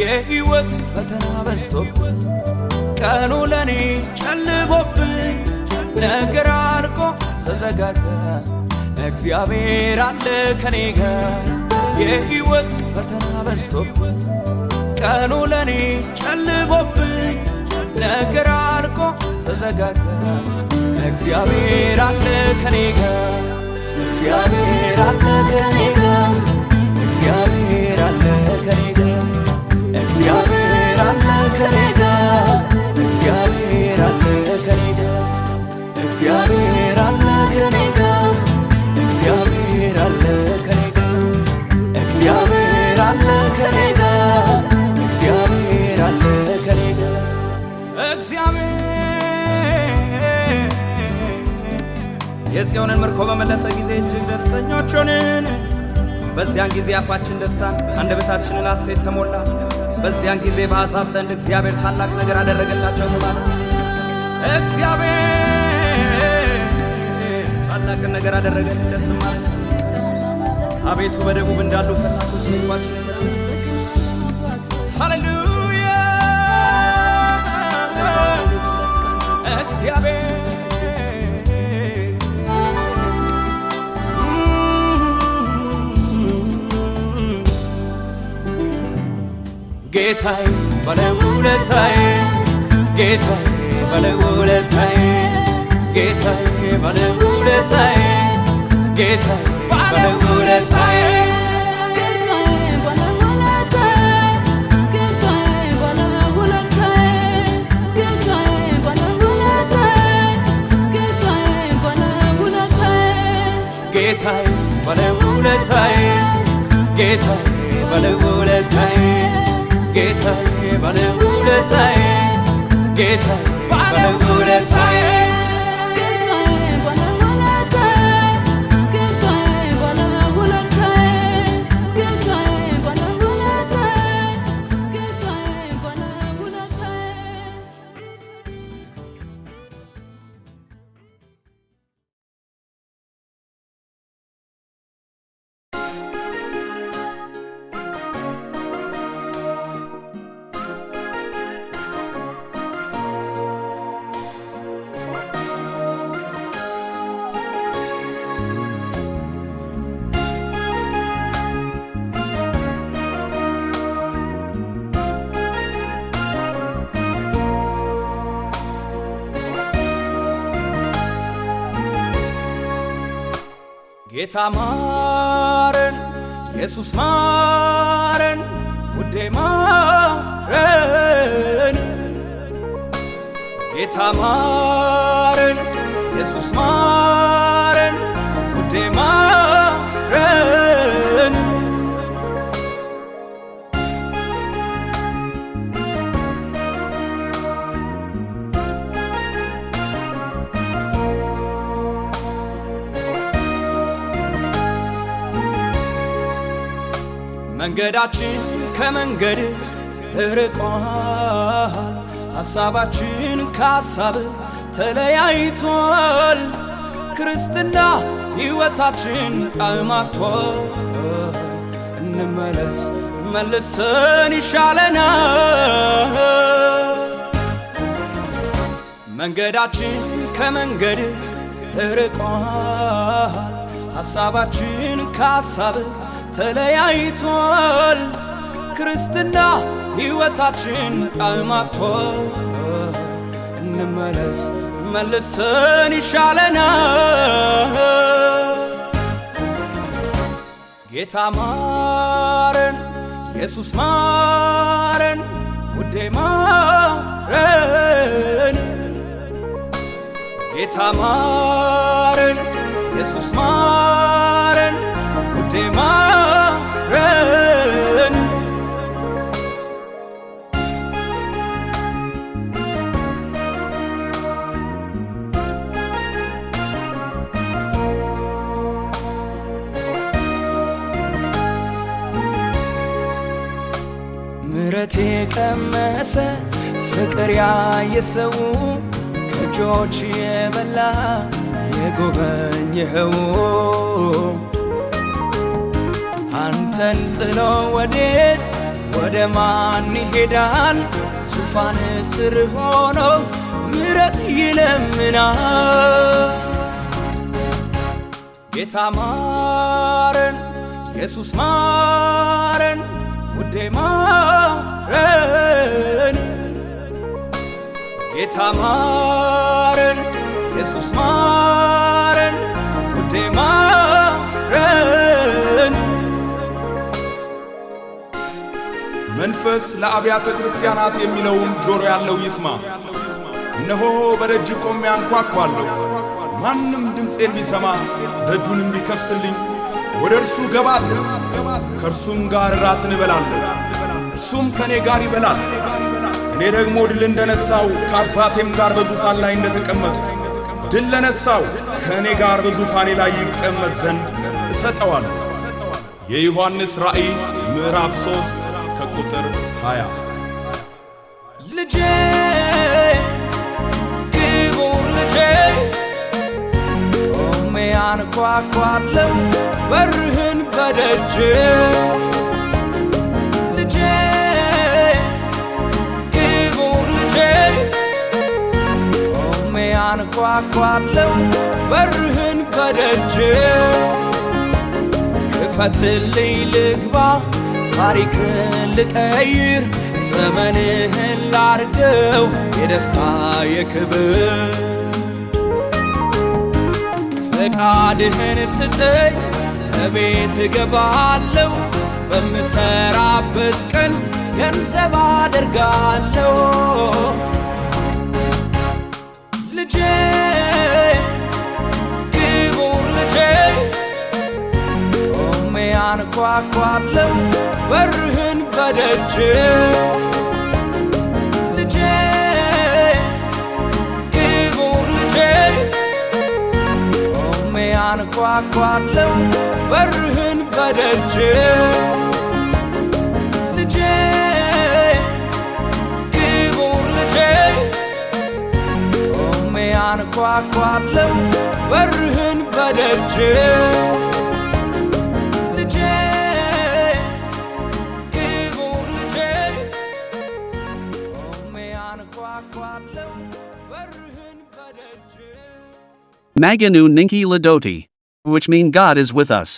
የሕይወት ፈተና በዝቶብኝ ቀኑ ለኔ ጨልሞብኝ ነገር አልቆ ስረጋጋ እግዚአብሔር አለ ከኔ ጋር የሕይወት ፈተና በዝቶብኝ ቀኑ ለኔ ጨልሞብኝ ነገር አልቆ ስረጋጋ እግዚአብሔር አለ ከኔ ጋር እግዚአብሔር አለ ከኔ ጋር እግዚአብሔር አለ ከኔ ጋር እግዚአብሔር አለ ከኔ ጋር እግዚአብሔር አለ ከኔ ጋር እግዚአብሔር አለ ከኔ ጋር እግዚአብሔር አለ ከኔ ጋር እግዚአብሔር አለ ከኔ ጋር እግዚአብሔር አለ ከኔ ጋር እግዚአብሔር የጽዮንን ምርኮ በመለሰ ጊዜ እጅግ ደስተኞች ሆንን። በዚያን ጊዜ አፋችን ደስታን አንደበታችንን ሐሴት ተሞላ። በዚያን ጊዜ በአሕዛብ ዘንድ እግዚአብሔር ታላቅ ነገር አደረገላቸው ተባለ። እግዚአብሔር ታላቅ ነገር አደረገ፣ ደስ ማለት አቤቱ በደቡብ እንዳሉ ፈሳሾች ልባችን ሃሌሉያ እግዚአብሔር ጌታዬ ባለውለታዬ ጌታዬ ባለውለታዬ ጌታዬ ባለውለታዬ ጌታዬ ባለውለታዬ ጌታዬ ባለውለታዬ ጌታዬ ባለውለታዬ ጌታዬ ባለውለታዬ ጌታዬ ባለውለታዬ ጌታ ማረን ኢየሱስ ማረን ውዴ ማረን ጌታ ማረን ኢየሱስ ማረን ውዴ ማረን መንገዳችን ከመንገድ ርቋል፣ ሐሳባችን ከሐሳብ ተለያይቷል። ክርስትና ሕይወታችን ጣዕማቷል። እንመለስ መልሰን ይሻለናል። መንገዳችን ከመንገድ ርቋል ሐሳባችን ከሐሳብ ተለያይቷል ክርስትና ሕይወታችን ጣዕማቷል እንመለስ መልሰን ይሻለናል ጌታ ማረን ኢየሱስ ማረን ውዴ ማረን ጌታ ማረን ኢየሱስ ማረን ውዴ ማረን ምሕረት የቀመሰ ፍቅር ያየ ሰው ከእጆች የበላ የጎበኘኸው አንተን ጥሎ ወዴት ወደ ማን ይሄዳል ዙፋን ስር ሆኖ ምሕረት ይለምናል ጌታ ማረን ኢየሱስ ማረን ውዴ ማረን ጌታ ማረን ኢየሱስ ማረን ውዴ ማረን መንፈስ ለአብያተ ክርስቲያናት የሚለውን ጆሮ ያለው ይስማ እነሆ በደጅ ቆሜ አንኳኳለሁ ማንም ድምፄን ቢሰማ ደጁንም ቢከፍትልኝ ወደ እርሱ ገባለሁ ከእርሱም ጋር እራትን እበላለሁ እርሱም ከኔ ጋር ይበላል እኔ ደግሞ ድል እንደነሳው ከአባቴም ጋር በዙፋን ላይ እንደተቀመጡ ድል ለነሳው ከእኔ ጋር በዙፋኔ ላይ ይቀመጥ ዘንድ እሰጠዋለሁ የዮሐንስ ራእይ ምዕራፍ 3 ከቁጥር 20 ልጄ ክቡር ልጄ ቆሜ አንኳኳለሁ በርህን በደጅ ልጄ ክቡር ልጄ ቆሜ አንኳኳለሁ በርህን በደጅ ክፈትልኝ ልግባ ታሪክን ልቀይር ዘመንህን ላርገው የደስታ የክብር ፈቃድህን ስጠኝ እቤት እገባለሁ በምሰራበት ቀን ገንዘብ አደርጋለሁ ልጄ ክቡር ልጄ ቆሜ አንኳኳለሁ በርህን በደጅ ልጄ ክቡር ልጄ ቆሜ አንኳኳለሁ በርህን በደጅ ልጄ ክቡር ልጄ ቆሜ አንኳኳለሁ በርህን በደጅ ልጄ ክቡር ልጄ ቆሜ አንኳኳለሁ በርህን በደጅ Maganu Ninki Ladoti, which mean God is with us.